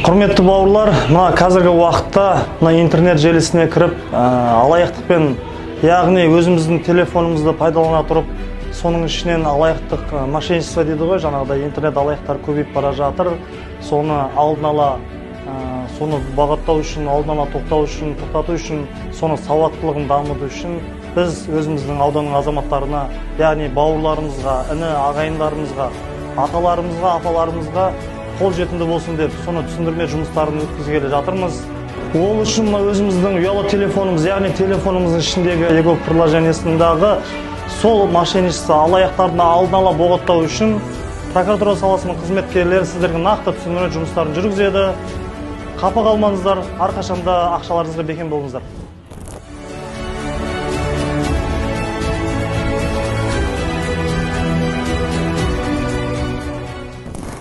Құрметті бауырлар, мына қазіргі уақытта интернет желісіне кіріп, алаяқтықпен, яғни өзіміздің телефонымызды пайдалана тұрып, соның ішінен алаяқтық, мошенничество дейді ғой, жаңағыдай интернет алаяқтар көбейіп бара жатыр. Соны алдын ала, соны бағыттау үшін, алдын ала тоқтату үшін, соны сауаттылығын дамыту үшін біз өзіміздің ауданның азаматтарына, яғни бауырларымызға, іні ағайындарымызға, аталарымызға, апаларымызға қол жетімді болсын деп, соны түсіндірме жұмыстарын өткізгелі жатырмыз. Ол үшін өзіміздің ұялы телефонымыз, яғни телефонымыздың ішіндегі егов приложениесіндегі сол мошенничество алаяқтардың алдын ала боғаттау үшін прокуратура саласының қызметкерлері сіздерге нақты түсіндірме жұмыстарын жүргізеді. Қапа қалмаңыздар, әрқашанда ақшаларыңызға бекем болыңыздар.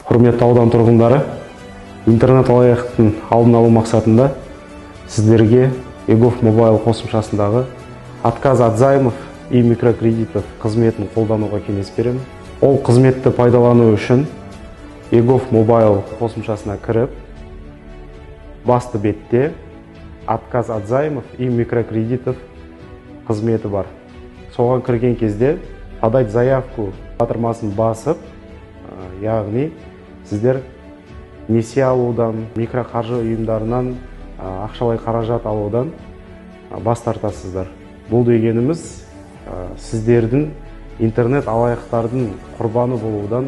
Құрметті аудан тұрғындары, интернет алаяқтықтың алдын алу мақсатында сіздерге егов мобайл қосымшасындағы отказ от займов и микрокредитов қызметін қолдануға кеңес беремін. Ол қызметті пайдалану үшін егов мобайл қосымшасына кіріп, басты бетте отказ от займов и микрокредитов қызметі бар. Соған кірген кезде подать заявку батырмасын басып, яғни сіздер несие алудан, микроқаржы ұйымдарынан ақшалай қаражат алудан бас тартасыздар. Бұл дегеніміз сіздердің интернет алаяқтардың құрбаны болудан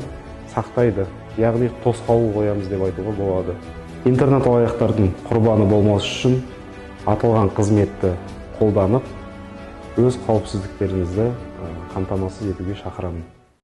сақтайды, яғни тосқауыл қоямыз деп айтуға болады. Интернет алаяқтардың құрбаны болмас үшін аталған қызметті қолданып, өз қауіпсіздіктеріңізді қамтамасыз етуге шақырамын.